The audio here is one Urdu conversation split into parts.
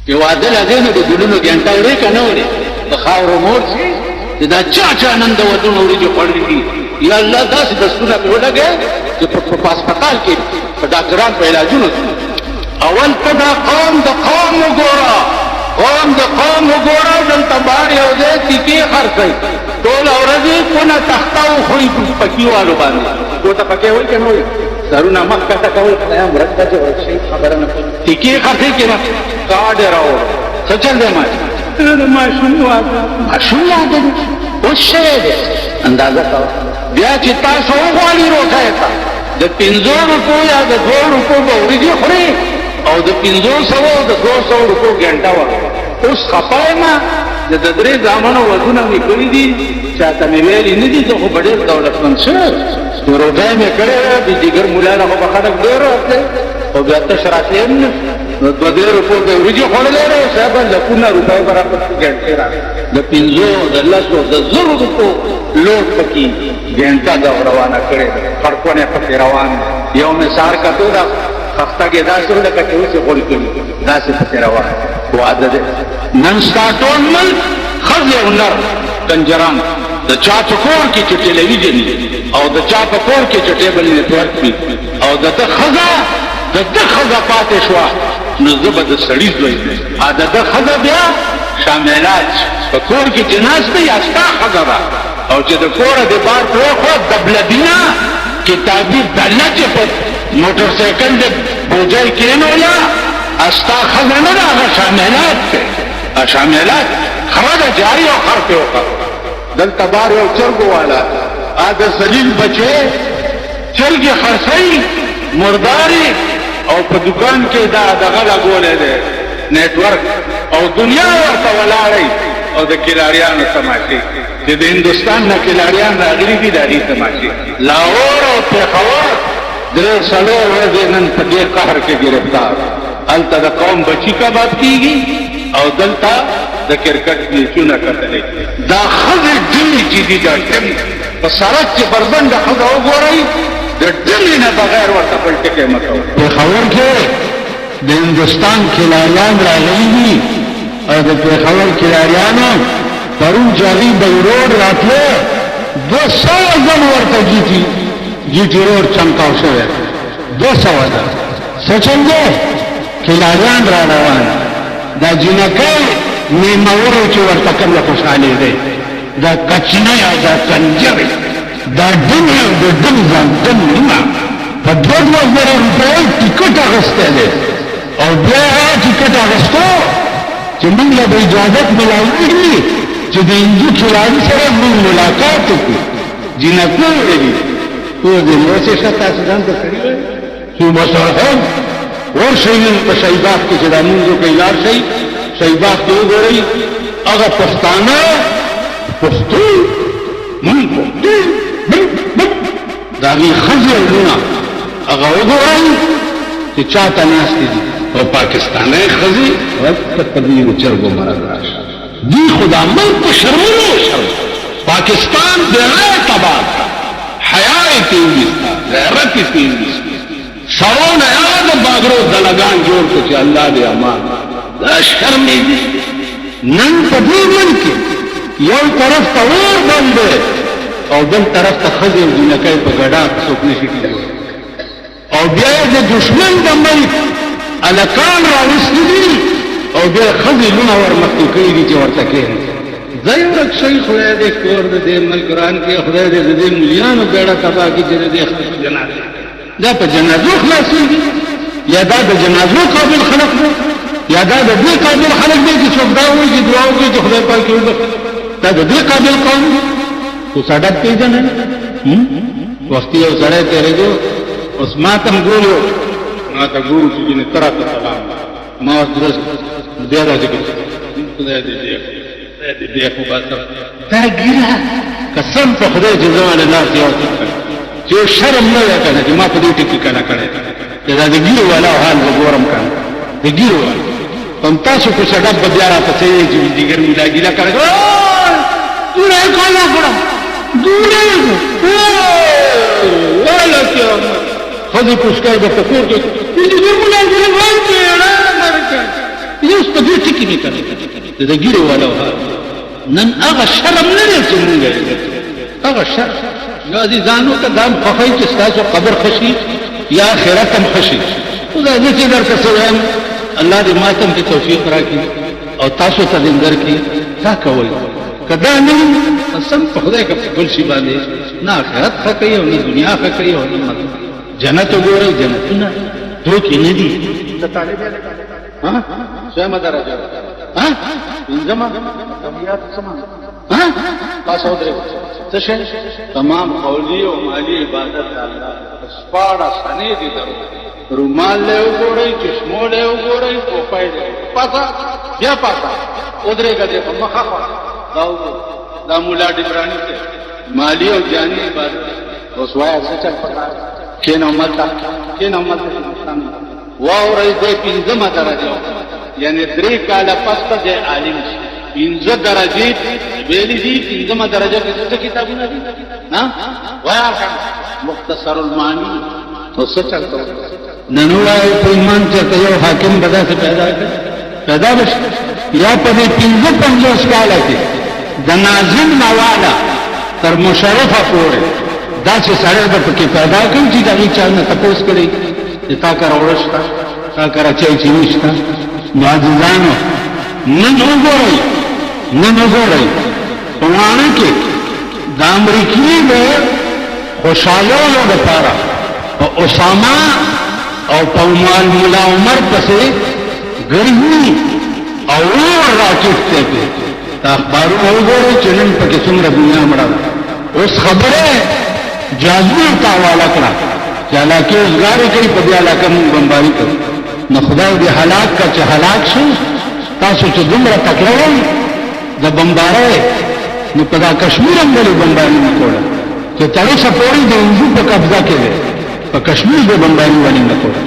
چې واده لګې نو د ګلونو ګنټه وړي که نه وړي د خاورو مور شي چې دا چا نن د ودونو وریجې خوړلي دي یا الله داسې دستونه پرې ولګوې چې په هسپتال کې په ډاکټران په علاجونو اول ته دا قوم د قوم وګوره دلته بار یو ځای تیکې خرڅوي ټوله ورځې کونه تخته وخوري پکي والو باندې کوته پکې وایي که نه وایي سرونه مخ کته کوي خدایا مرګ ته چې ورشي خبره نه کوي تیکې خرڅوي که نه کارډ یې راوړه څه چل دی ماشوم واده دی اوس شوی دی اندازه کوه بیا چې تاسو وغواړي روټۍ ته د 50 روپو یا د 2 روپو به وریجې خوري او د 500 او د 200 روپو ګنټه وه اوس خفه یم د 3 زامنو ودونه مې کړي دي چاته مې ویلي نه دي زه خو به ډېر دولتمند شوی روټۍ مې کړې وه د جګر مولا نه خو به خلک ډېر راتلی او بیا تش راتلی هم نه نو 2 روپو د وریجې خوړلی دی صاحبه لکونه روپۍ برابر ګنټې راغلې د 50 د 10 د 0 روپو لوټ پکې ګنټه دا روانه کړې ده خړکونه پکې روان یو مې سهار کتو ده خفته کې داسې ولکه چې اوس یې غول کړي داسې پکې روان واده دی نن ستا ټول ملک ښځې او نر کنجران د چا په کور کې چې ټلویزیون او د چا په کور کې چې ټیبل نیټورک وي او د ده ښځه پاتې شوه نو زه به د سړي زوی د ده ښځه بیا شاملات په کور کې چې ناست دی یا ستا ښځه ده او چې د کوره د بار پرېښود د بلدینه کتابي ډله چې په موټر سایکل د بوجۍ کېنوله ستا ښځه نه ده هغه شاملات دی شاملات خره ده جاري او خر پې وکړ دلته بار یو چرګو والا د سلیل بچې چرګې خرڅوي مرداري او په دکان کې دا دغه لګولی دی نیټورک او دنیا ورته ولاړئ او د کلاړیانو تماشې چې د هندوستان نه کلاړیان راغلي دي د هغې تماشې لاهور او پېښور 3 ورځې نن په دې قهر کې ګرفتار هلته د قوم بچي کباب کېږي او دلته د کرکټ میچونه کتلی دا ښځې ډلې چې دي دا ډلې په سړک چې بربنډه ښځه وګورئ د ډلې نه بغیر ورته بل ټکی مه کوئ پېښور کې د هندوستان کلاریان راغلي دي او د پېښور کلاریانو پرون چې هغوی به روډ راتله 200 ځل ورته جیټي روډ چمکاو شوی 200 ځل څه چل دی کلاریان را روان دا جینکۍ نیمورو چې ورته کومه خوشحالي دی دا کچنۍ او دا کنجرې دا ډم او د ډم ځان ډم نیمه په 2,000 روپۍ ټیکټ اخیستی دی او بیا هغه ټیکټ اخیستو چې موږ له به اجازت ملاوېږي چې د هندو کلاري سره موږ ملاقات وکړو جینکۍ ویلي پوه دې اوس یې ښه تاسو ځان ته کړي وی صوبه سرحد ورشئ نن په شهیداغ کې چې دا لمونځ وکئ لاړ شئ شهیداغ کې وګورئ هغه پښتانه پښتون موږ پښتون د هغې ښځې او لونه هغه وګورئ چې چاته ناستې دي او پاکستانی ښځې په دې چرګو مرض راشه دوی خو دا ملک په شرمونو شرم پاکستان بغیر تباه حیا یې تېویسته غیرت یې تېویسته سرونه یاد باغرو دلګان جوړ کړو چې الله دې امان دا شرمې دي نن په دې ملک کې یو طرف ته اور بند دی او بل طرف ته ښځې او جینکۍ په ګډا څوک نشي ټینګولی او بیا یې د دشمن د ملک هلکان راوستي دي او بیا ښځې لونه ورمخکې کړي دي چې ورته کښېني ځای ورک شئ خدای دې کور د دې ملک وران کړي خدای دې د دې ملیانو بیړه تباه کړي چې د دې خلکو جنازې دا په جنازو خلاصېږي یا دا د جنازو قابل خلق دی یا دا د دې قابل خلق دی چې څوک دا وایي چې دعا وکړي چې خدای پاک یې وبخښي دا د دې قابل قوم دی خو سړک پېژنئ وختي یو سړی تېرېدو اوس ما ته هم ګورو ما ته ګورو چې جینې ته راته سلام ما ورته درست بیا داسې کړي خدای دې دې خو باسم دا ګیره قسم په خدای چې زما له ناستې یو څه کړي چې شرم نه وی که نه چې ما په دې ټکي کله کړی چې دا د ګیرو والا حال به ګورم که نه د ګیرو والا هم تاسو په سړک به بیا راپسې یې چې دیګر ملا ګیله کړی دوړه یې کاله کړم دوړه یې والا قیامت ښځې پوسکی به په کور کې دیګر ملا ګیله وایي چې یوس په دې نه ټکی مې کړی د ګیرې والا نن هغه شرم نه دی چې مونږ هغه شرم یا عزیزانو که دا خوښوئ چې ستاسو قبر ښه شي یا آخرت هم ښه شي خو دا زه چې درته څه وایم الله دې ما ته هم دې توفیق راکړي او تاسو ته دې درکړي دا کول که دا نه وي قسم په خدای که په بل شي باندې نه آخرت ښه کوي او نه دنیا ښه کوي او نه جنت وګورئ جنتونه دوکې نه دي سویمه درجه پنځمه کمیات سمه تاسو درې څه شي تمام قولی او مالی عبادت الله سپاړه سنې دي درو رومال له وګورئ چشمو له وګورئ پوپای له پاسا بیا پاسا ودرېګه دې په مخه دا مولا ډیبرانی ته مالی او جانی عبادت رسوایا څه چل پکار کینو متا واورئ دې پنځمه درجه یعنی 3 کاله پس ته عالم شي 15 درجه ویلي دي 15 درجه کې څه کتابونه دي ها وای مختصر المعانی تو څه چلته نن وای په ایمان چې یو حاکم بدا څه پیدا بشي یا په 15 کاله کې د ناظم نواله تر مشرفه پورې دا چې سره د پکې پیدا کوم چې دا چا نه تاسو کړی تا کار اورشتا تا کار چي نشتا معززانو نن وګورئ پوانه کې د امریکای د خوشالولو لپاره او اسامه او پومال مولا عمر پسې ګرځي او راکټ ته دا اخبارونه وګورئ چې نن پکې څومره دنیا مړه اوس خبره جادو ته حواله کړه چې علاقه وزګاری کوي په دې علاقه مونږ بمباري کوي نو خدای دې هلاک کا چې هلاک شي تاسو چې دومره تکړه د بمبارۍ نو په دا کشمیر هم ولې بمباري نه کوله چې تر اوسه پورې د هندو په قبضه کې دی په کشمیر د بمباري ولې نه کوله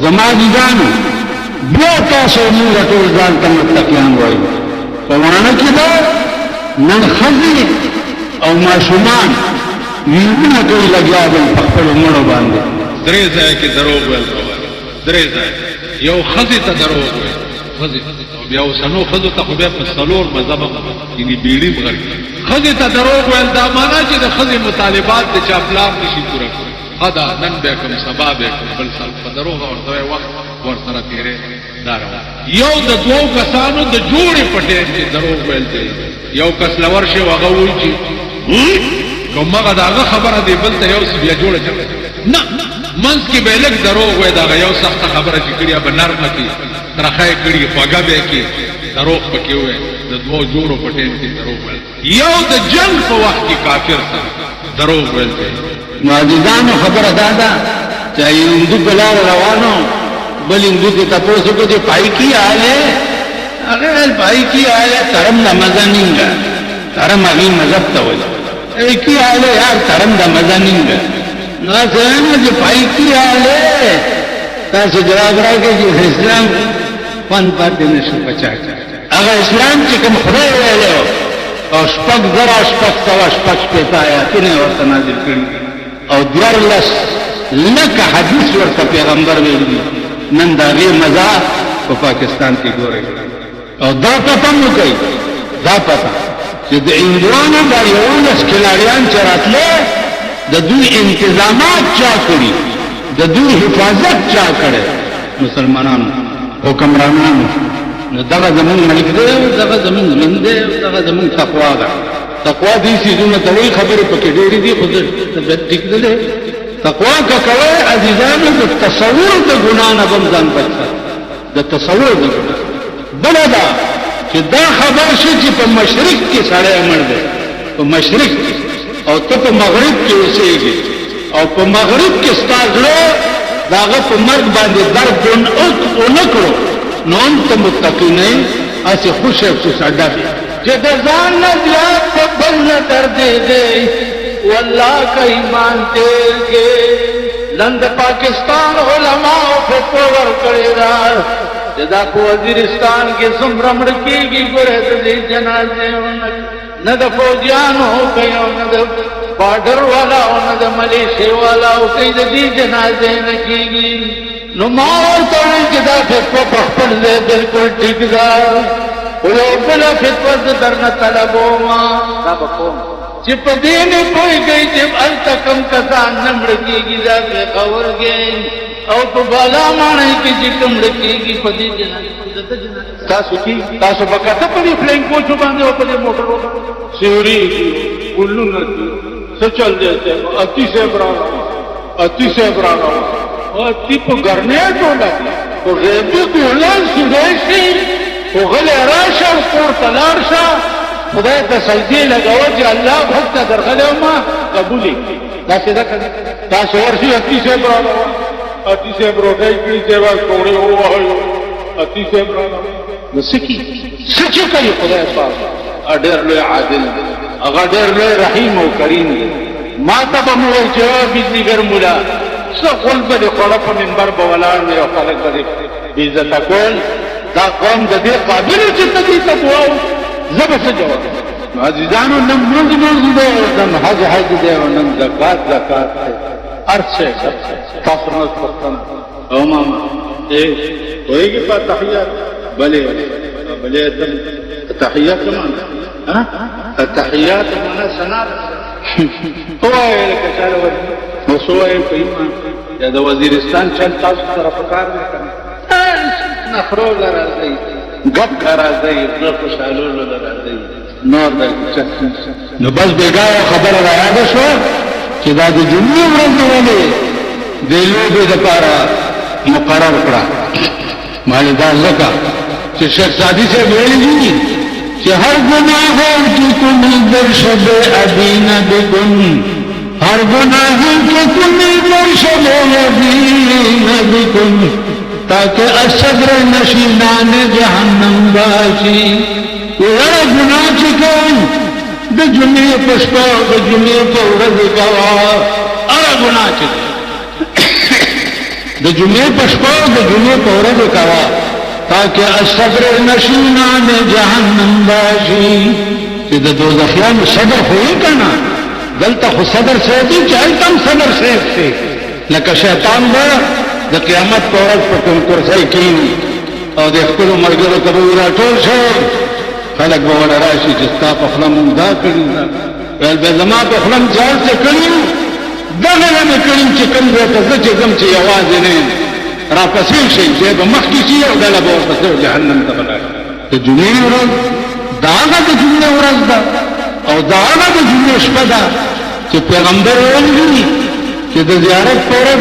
زما ديګانو بیا تاسو موږ ټول ځان ته متقیان وایو په ورانه کې دا نن خزي او ماشومان ویونه کوي لګیا دي په خپل مړو باندې درې ځای کې دروغ ویل درې ځای یو خزي ته دروغ ویل خزي بیا وسنو خزو ته خو بیا په سلور مذهب یعنی بیړی بغیر خزي ته دروغ ویل دا معنا چې د خزي مطالبات د چاپلار نشي پوره خدا نن به کوم سبب بل سال په دروغ ورته وخت ورسره تیرې دارو یو د دوه کسانو د جوړې پټې چې دروغ ویل دي یو کس لور شي وغه وی چې کومه داغه خبره دی بل ته یو څه بیا جوړه نه منځ کې به لګ دروغ وای دا یو سخت خبره چې کړیا به نرمه کی ترخه کړی خوګه به کی دروغ پکې وای د دوه جوړو پټین کې دروغ وای یو د جنگ په وخت کې کافر سره دروغ وای معجزانو خبره دادا چې هندو بلار روانو بل هندو ته تاسو کو چې پای کی آله اگر پای کی آله ترم نمازنینګا ترم هغه مذهب ته وای ایکی آله یار ترم دا مزنینگا ناسانا جو پایکی آله تاسو جواب راکے جو اسلام فن پاتی نشو پچاکا اگا اسلام چکم خدای ویلو او شپک ذرا شپک سوا شپک شپیتا آیاتین ورطا نازل کرن او دیار لکا حدیث ورطا پیغمبر ویلی نن دا غیر مزا په پاکستان کی گوره او دا پتا مو کئی دا پتا چې د انګرانو د یوولس کلاریان چې راتله د دوی انتظامات چا کړي د دوی حفاظت چا کړي مسلمانانو حکمرانانو نو دغه زمون ملک دی دغه زمون زمین دی دغه زمون تقوا ده تقوا دې سيزونه ته وی خبره پکې ډېری دي خو دې ټیک ده تقوا کا کوي عزیزانو د تصور د ګنا نه بمځان بچا د تصور د ګنا بلدا چې دا خبر شي چې په مشرق کې سړی امر دی په مشرق او ته په مغرب کې اوسېږي او په مغرب کې ستاسو داغه په مرګ باندې درد او نکړو نو انت متقی نه اسی خوش افسوس اډا چې د ځان نه زیات په بل نه درد دی والله کا ایمان تیر کې لند پاکستان علماء فتوا ورکړی دا جدا کو وزیرستان کې څومره مړ کېږي ګوره دې جنازه نه د فوجیانو کوي نه د بارډر والا او نه د ملیشیا والا او کوي دې جنازه نه کېږي نو ما ورته ویل چې دا فتوا په خپل ځای بالکل ټیک ده خو یو بله فتوا زه درنه طلبومه دا به کوم چې په دې نه پوهېږئ چې هلته کوم کسان نه مړه کېږي دا پېښور کې او په بالا ماڼۍ کې چې کوم مړه کېږي په دې تاسو کې تاسو به کته په دې فلینګ کوچو باندې او په دې موټرو سیوري ګلونه څه چل دی اتی صاحب راغی اتی صاحب راغی اتی په ګرنیټو لګي او ریبي ګولان سیدای شي او غلی راشه او کور ته لاړ شه خدای ته سجدې لګوه چې الله حق ته درغلی ما قبولې داسې ده که تاسو ورشي اتی صاحب راغی اتی صاحب روټۍ کړي صاحب کوړې ووهلو اتی صاحب راغی نو څه کوي خدای پاک ډېر لوی عادل دی هغه ډېر لوی رحیم او کریم دی ما ته به مو ویل چې بزدیګر مولا څه غول به دې خوړه په منبر به ولاړ وي او خلک به دې بېعزته کول دا قوم د دې قابل و چې ته دې ته دعا زه به څه جواب عزیزانو نن مونځ دی نن حج دی او نن زکات دی هر څه تاسو نه پوښتنه او ماما پوهېږي په تحیات بلې تحیات څه مانا التحیات مانا ثنا ووایه لکه چاله ورځي نو څه وایې په ایمان یا د وزیرستان چل تاسو سره په کار دی که نه نخرو له راځئ ګپ ته راځئ زړه خوشحالولو له راځئ نور دلته نو بس بېګاه خبره را یاده شوه چې دا د جمعې ورځ ولې د لوبې دپاره مقرر کړه مالې دا ځکه چې شیخ سعدي صاحب ویلي دي کہ ہر گناہ کی کنی در شب ابین بکن ہر گناہ کی کنی در شب ابین بکن تاکہ الصبر نشینان جہنم باشی ویرا گناہ چکن د جمعے پشپا د جمعے پورد کوا ارا گناہ چکن د جمعے پشپا د جمعے پورد کوا تاکہ الصبر نشینان جہنم باشی کہ دا دوزخیان صدر ہوئی کنا دلتا خو صدر سیدی چاہتم صدر سید سے لکا شیطان با دا قیامت پورت پا کنکرسی کینی او دا اخبرو مرگرو کبوی را ٹول شو خلق بولا راشی جستا پا خلم دا کرن ویل بے زمان پا خلم جال سے کرن دا غلم کرن چکم بیتا زچکم چی آوازی نین را پسیل شي چې به مخکې شي او ډله به ورپسې جهنم ته بلاړ د جمعې ورځ دا هغه د جمعې ورځ ده او دا هغه د جمعې شپه ده چې پیغمبر ویلي دي چې د زیارت په ورځ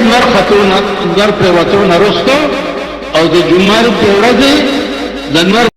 نر پرېوتو نه وروسته او د جمعې په ورځ د نور